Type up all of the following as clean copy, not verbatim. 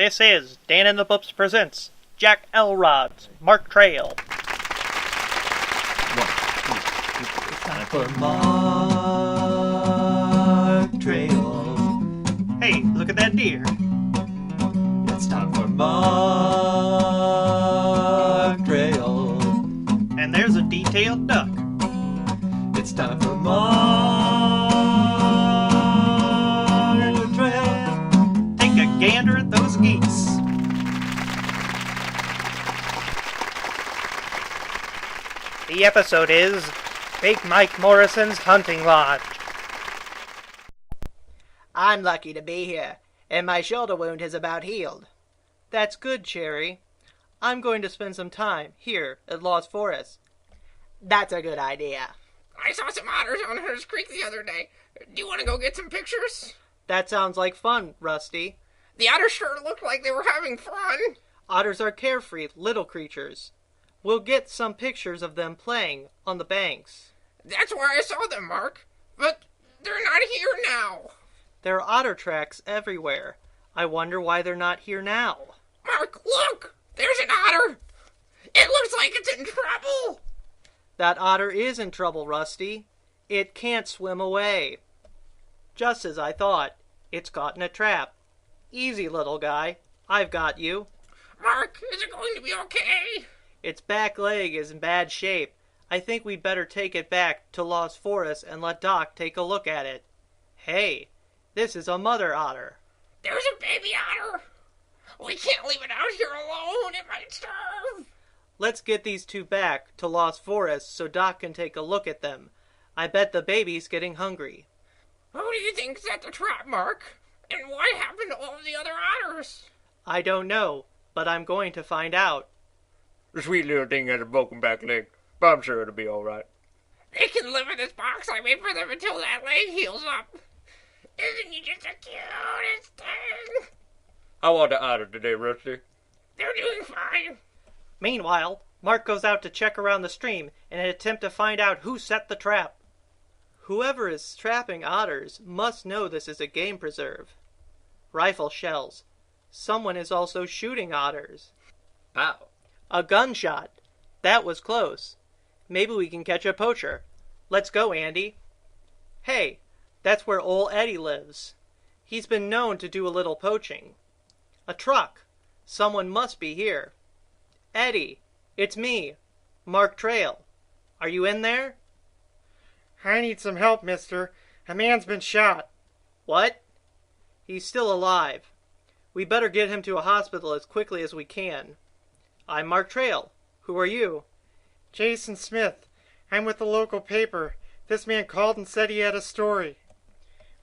This is Dan and the Bups presents Jack Elrod's Mark Trail. It's time for Mark Trail. Hey, look at that deer. It's time for Mark Trail. And there's a detailed duck. It's time for Mark Trail. Take a gander at those geese. The episode is Big Mike Morrison's Hunting Lodge. I'm lucky to be here, and my shoulder wound has about healed. That's good, Cherry. I'm going to spend some time here at Lost Forest. That's a good idea. I saw some otters on Hunter's Creek the other day. Do you want to go get some pictures? That sounds like fun, Rusty. The otters sure looked like they were having fun. Otters are carefree little creatures. We'll get some pictures of them playing on the banks. That's where I saw them, Mark. But they're not here now. There are otter tracks everywhere. I wonder why they're not here now. Mark, look! There's an otter! It looks like it's in trouble! That otter is in trouble, Rusty. It can't swim away. Just as I thought. It's caught in a trap. Easy, little guy. I've got you. Mark, is it going to be okay? Its back leg is in bad shape. I think we'd better take it back to Lost Forest and let Doc take a look at it. Hey, this is a mother otter. There's a baby otter. We can't leave it out here alone. It might starve. Let's get these two back to Lost Forest so Doc can take a look at them. I bet the baby's getting hungry. Who do you think set the trap, Mark? And what happened to all the other otters? I don't know, but I'm going to find out. The sweet little thing has a broken back leg, but I'm sure it'll be all right. They can live in this box I made for them until that leg heals up. Isn't he just the cutest thing? How are the otters today, Rusty? They're doing fine. Meanwhile, Mark goes out to check around the stream in an attempt to find out who set the trap. Whoever is trapping otters must know this is a game preserve. Rifle shells. Someone is also shooting otters. How? A gunshot. That was close. Maybe we can catch a poacher. Let's go, Andy. Hey, that's where old Eddie lives. He's been known to do a little poaching. A truck. Someone must be here. Eddie, it's me, Mark Trail. Are you in there? I need some help, mister. A man's been shot. What? He's still alive. We better get him to a hospital as quickly as we can. I'm Mark Trail. Who are you? Jason Smith. I'm with the local paper. This man called and said he had a story.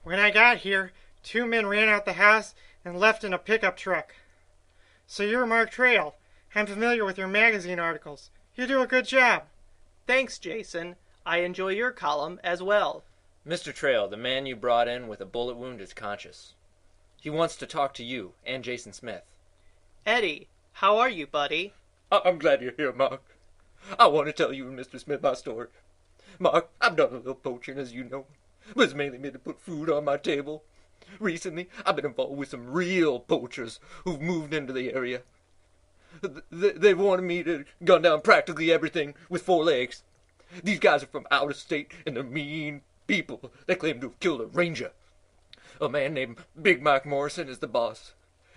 When I got here, two men ran out the house and left in a pickup truck. So you're Mark Trail. I'm familiar with your magazine articles. You do a good job. Thanks, Jason. I enjoy your column as well. Mr. Trail, the man you brought in with a bullet wound is conscious. He wants to talk to you and Jason Smith. Eddie, how are you, buddy? I'm glad you're here, Mark. I want to tell you and Mr. Smith my story. Mark, I've done a little poaching, as you know, but it's mainly meant to put food on my table. Recently, I've been involved with some real poachers who've moved into the area. They've wanted me to gun down practically everything with four legs. These guys are from out of state, and they're mean people. They claim to have killed a ranger. A man named Big Mike Morrison is the boss,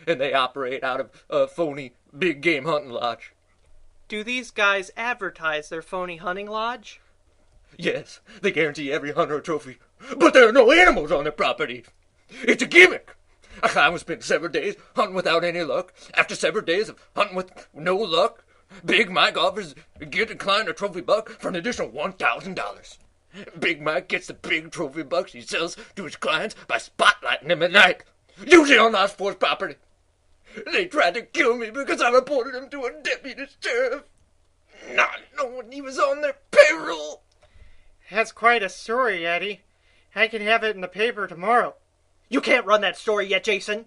and they operate out of a phony big game hunting lodge. Do these guys advertise their phony hunting lodge? Yes, they guarantee every hunter a trophy, but there are no animals on their property. It's a gimmick. A clown spent several days hunting without any luck. After several days of hunting with no luck, Big Mike offers to get the client a trophy buck for an additional $1,000. Big Mike gets the big trophy bucks he sells to his clients by spotlighting them at night, usually on Lost Forest property. They tried to kill me because I reported him to a deputy sheriff, not knowing he was on their payroll. That's quite a story, Eddie. I can have it in the paper tomorrow. You can't run that story yet, Jason.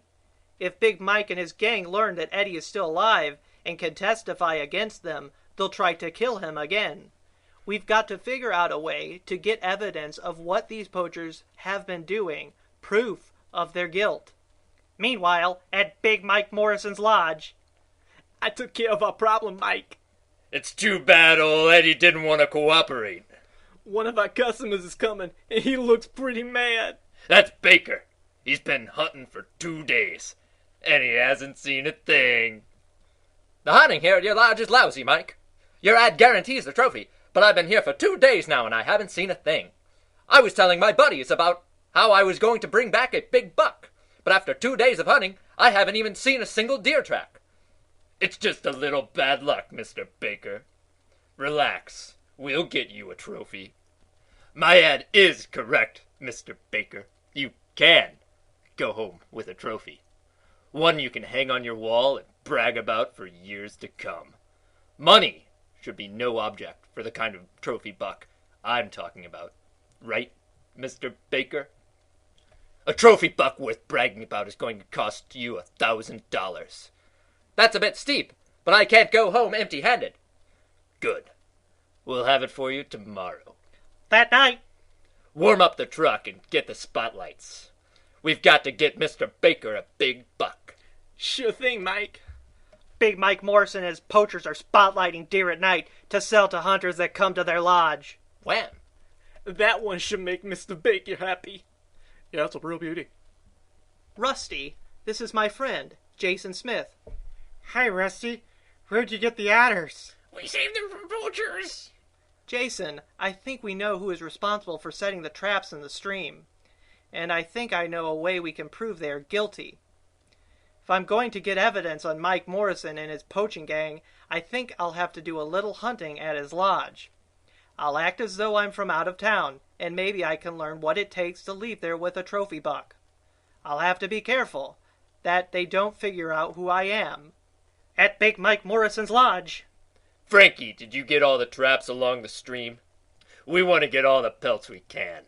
If Big Mike and his gang learn that Eddie is still alive and can testify against them, they'll try to kill him again. We've got to figure out a way to get evidence of what these poachers have been doing, proof of their guilt. Meanwhile, at Big Mike Morrison's lodge. I took care of our problem, Mike. It's too bad old Eddie didn't want to cooperate. One of our customers is coming, and he looks pretty mad. That's Baker. He's been hunting for 2 days, and he hasn't seen a thing. The hunting here at your lodge is lousy, Mike. Your ad guarantees the trophy, but I've been here for 2 days now and I haven't seen a thing. I was telling my buddies about how I was going to bring back a big buck, but after 2 days of hunting, I haven't even seen a single deer track. It's just a little bad luck, Mr. Baker. Relax. We'll get you a trophy. My ad is correct, Mr. Baker. You can go home with a trophy. One you can hang on your wall and brag about for years to come. Money should be no object for the kind of trophy buck I'm talking about. Right, Mr. Baker? A trophy buck worth bragging about is going to cost you $1,000. That's a bit steep, but I can't go home empty-handed. Good. We'll have it for you tomorrow. That night, Warm up the truck and get the spotlights. We've got to get Mr. Baker a big buck. Sure thing, Mike. Big Mike Morrison and his poachers are spotlighting deer at night to sell to hunters that come to their lodge. Wham! That one should make Mr. Baker happy. Yeah, that's a real beauty. Rusty, this is my friend, Jason Smith. Hi, Rusty. Where'd you get the otters? We saved them from poachers. Jason, I think we know who is responsible for setting the traps in the stream. And I think I know a way we can prove they are guilty. If I'm going to get evidence on Mike Morrison and his poaching gang, I think I'll have to do a little hunting at his lodge. I'll act as though I'm from out of town, and maybe I can learn what it takes to leave there with a trophy buck. I'll have to be careful that they don't figure out who I am. At Big Mike Morrison's lodge. Frankie, did you get all the traps along the stream? We want to get all the pelts we can.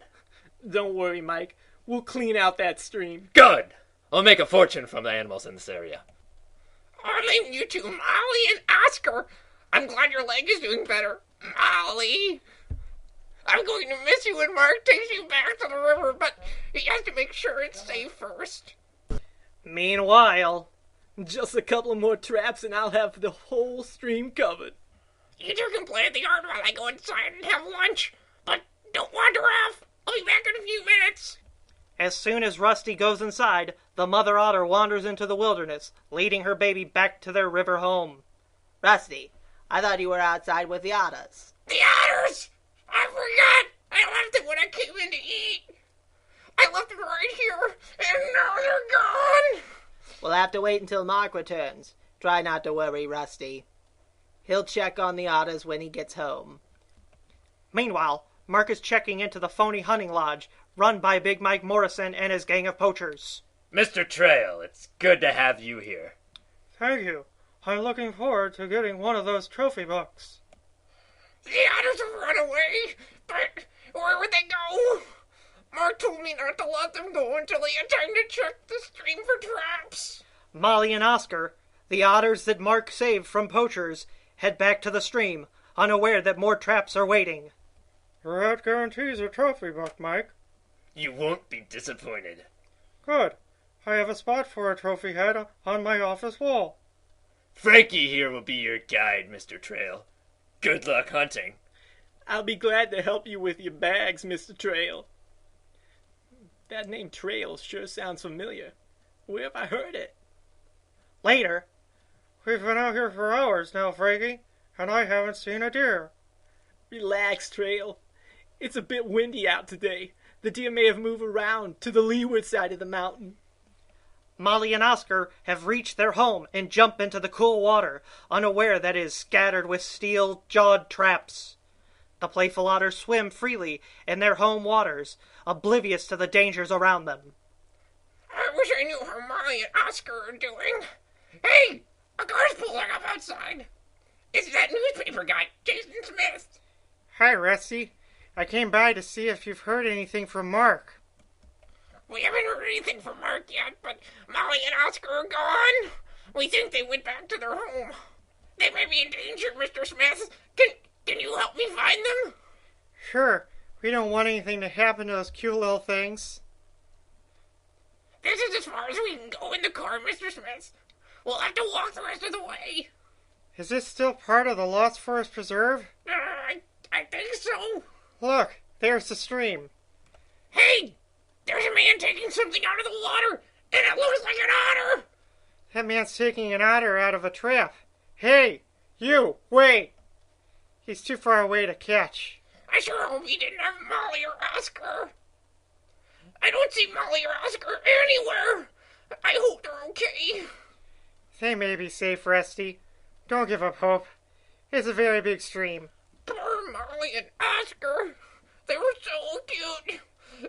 Don't worry, Mike. We'll clean out that stream. Good! I'll make a fortune from the animals in this area. I'll name you two Molly and Oscar. I'm glad your leg is doing better. Molly. I'm going to miss you when Mark takes you back to the river, but he has to make sure it's safe first. Meanwhile, Just a couple of more traps and I'll have the whole stream covered. You two can play at the yard while I go inside and have lunch, but don't wander off. I'll be back in a few minutes. as soon as Rusty goes inside, the mother otter wanders into the wilderness, leading her baby back to their river home. Rusty, I thought you were outside with the otters. The otters! I forgot! I left them when I came in to eat. I left them right here, and now they're gone. We'll have to wait until Mark returns. Try not to worry, Rusty. He'll check on the otters when he gets home. Meanwhile, Mark is checking into the phony hunting lodge, run by Big Mike Morrison and his gang of poachers. Mr. Trail, it's good to have you here. Thank you. I'm looking forward to getting one of those trophy bucks. The otters have run away, but where would they go? Mark told me not to let them go until he had time to check the stream for traps. Molly and Oscar, the otters that Mark saved from poachers, head back to the stream, unaware that more traps are waiting. Your ad guarantees a trophy buck, Mike. You won't be disappointed. Good. I have a spot for a trophy head on my office wall. Frankie here will be your guide, Mr. Trail. Good luck hunting. I'll be glad to help you with your bags, Mr. Trail. That name Trail sure sounds familiar. Where have I heard it? Later, We've been out here for hours now, Frankie, and I haven't seen a deer. Relax, Trail. It's a bit windy out today. The deer may have moved around to the leeward side of the mountain. Molly and Oscar have reached their home and jump into the cool water, unaware that it is scattered with steel-jawed traps. The playful otters swim freely in their home waters, oblivious to the dangers around them. I wish I knew how Molly and Oscar are doing. Hey, a car's pulling up outside. It's that newspaper guy, Jason Smith. Hi, Rusty. I came by to see if you've heard anything from Mark. We haven't heard anything from Mark yet, but Molly and Oscar are gone. We think they went back to their home. They may be in danger, Mr. Smith. Can you help me find them? Sure. We don't want anything to happen to those cute little things. This is as far as we can go in the car, Mr. Smith. We'll have to walk the rest of the way. Is this still part of the Lost Forest Preserve? I think so. Look, there's the stream. Hey, there's a man taking something out of the water, and it looks like an otter. That man's taking an otter out of a trap. Hey, you, wait! He's too far away to catch. I sure hope he didn't have Molly or Oscar. I don't see Molly or Oscar anywhere. I hope they're okay. They may be safe, Rusty. Don't give up hope. It's a very big stream. Poor Molly and Oscar. They were so cute.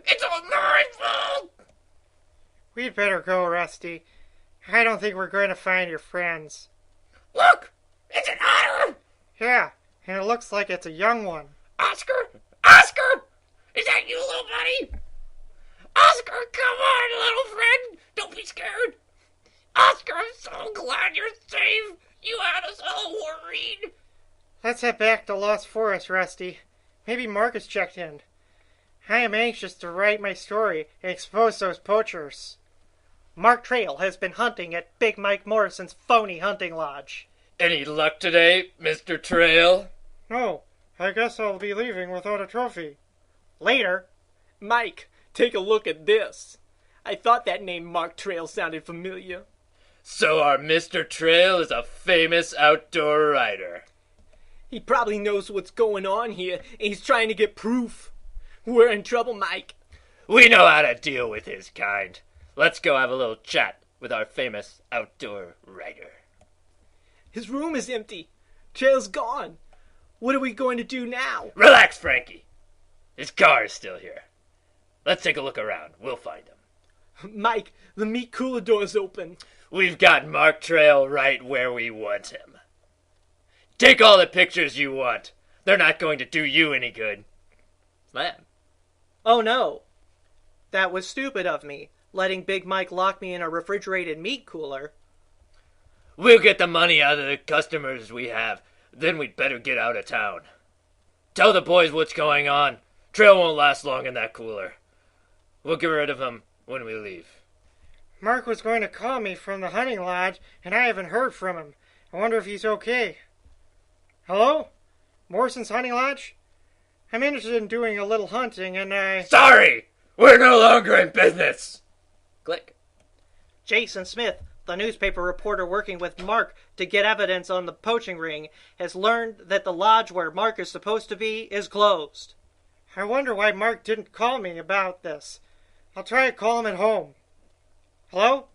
It's all my fault. We'd better go, Rusty. I don't think we're going to find your friends. Look, it's an otter. Yeah, and it looks like it's a young one. Oscar? Oscar! Is that you, little buddy? Oscar, come on, little friend. Don't be scared. Oscar, I'm so glad you're safe. You had us all worried. Let's head back to Lost Forest, Rusty. Maybe Marcus checked in. I am anxious to write my story and expose those poachers. Mark Trail has been hunting at Big Mike Morrison's phony hunting lodge. Any luck today, Mr. Trail? No, I guess I'll be leaving without a trophy. Later. Mike, take a look at this. I thought that name Mark Trail sounded familiar. So our Mr. Trail is a famous outdoor writer. He probably knows what's going on here, and he's trying to get proof. We're in trouble, Mike. We know how to deal with his kind. Let's go have a little chat with our famous outdoor writer. His room is empty. Trail's gone. What are we going to do now? Relax, Frankie. His car is still here. Let's take a look around. We'll find him. Mike, the meat cooler door's open. We've got Mark Trail right where we want him. Take all the pictures you want. They're not going to do you any good. Slam. Oh no. That was stupid of me, letting Big Mike lock me in a refrigerated meat cooler. We'll get the money out of the customers we have. Then we'd better get out of town. Tell the boys what's going on. Trail won't last long in that cooler. We'll get rid of him when we leave. Mark was going to call me from the hunting lodge, and I haven't heard from him. I wonder if he's okay. Hello? Morrison's hunting lodge? I'm interested in doing a little hunting, and I... Sorry! We're no longer in business! Click. Jason Smith, the newspaper reporter working with Mark to get evidence on the poaching ring, has learned that the lodge where Mark is supposed to be is closed. I wonder why Mark didn't call me about this. I'll try to call him at home. Hello?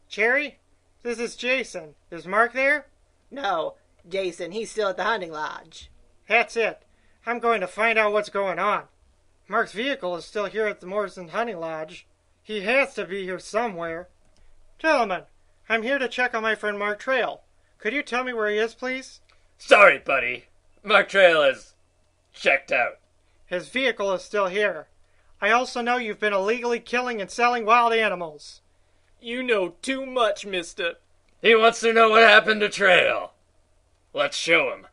Cherry? This is Jason. Is Mark there? No, Jason, he's still at the hunting lodge. That's it. I'm going to find out what's going on. Mark's vehicle is still here at the Morrison hunting lodge. He has to be here somewhere. Gentlemen, I'm here to check on my friend Mark Trail. Could you tell me where he is, please? Sorry, buddy. Mark Trail is checked out. His vehicle is still here. I also know you've been illegally killing and selling wild animals. You know too much, mister. He wants to know what happened to Trail. Let's show him.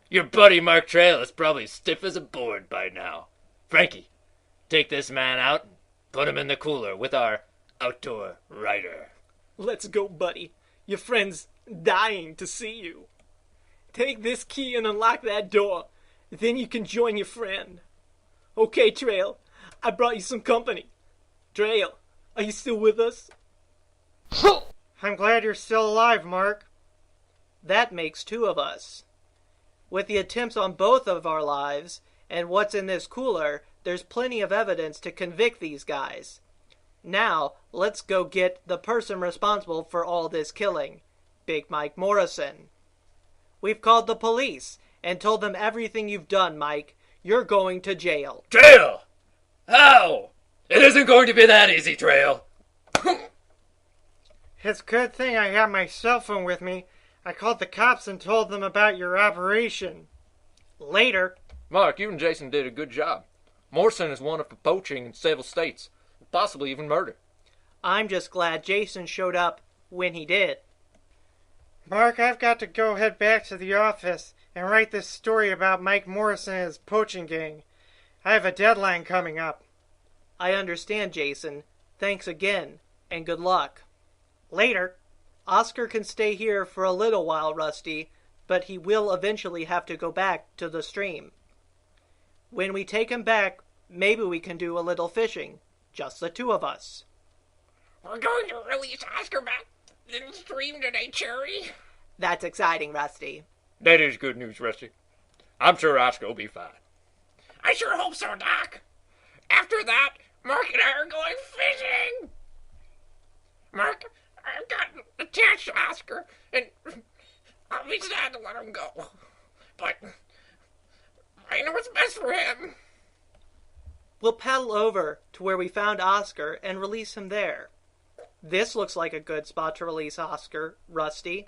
Your buddy Mark Trail is probably stiff as a board by now. Frankie, take this man out and put him in the cooler with our outdoor writer. Let's go, buddy. Your friend's dying to see you. Take this key and unlock that door. Then you can join your friend. Okay, Trail, I brought you some company. Trail, are you still with us? I'm glad you're still alive, Mark. That makes two of us. With the attempts on both of our lives, and what's in this cooler, there's plenty of evidence to convict these guys. Now, let's go get the person responsible for all this killing, Big Mike Morrison. We've called the police and told them everything you've done, Mike. You're going to jail. Trail! How? It isn't going to be that easy, Trail. It's a good thing I have my cell phone with me. I called the cops and told them about your operation. Later. Mark, you and Jason did a good job. Morrison is wanted for poaching in several states, possibly even murder. I'm just glad Jason showed up when he did. Mark, I've got to go head back to the office and write this story about Mike Morrison and his poaching gang. I have a deadline coming up. I understand, Jason. Thanks again. and good luck. Later. Oscar can stay here for a little while, Rusty, but he will eventually have to go back to the stream. When we take him back, maybe we can do a little fishing, just the two of us. We're going to release Oscar back in the stream today, Cherry. That's exciting, Rusty. That is good news, Rusty. I'm sure Oscar will be fine. I sure hope so, Doc. After that, Mark and I are going fishing. Mark, I've gotten attached to Oscar, and I'll be sad to let him go. But I know what's best for him. We'll paddle over to where we found Oscar and release him there. This looks like a good spot to release Oscar, Rusty.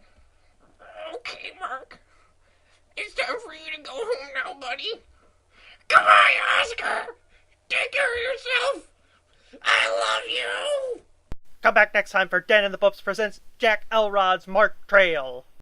Okay, Mark. It's time for you to go home now, buddy. Goodbye, Oscar. Take care of yourself. I love you. Come back next time for Dan and the Bups presents Jack Elrod's Mark Trail.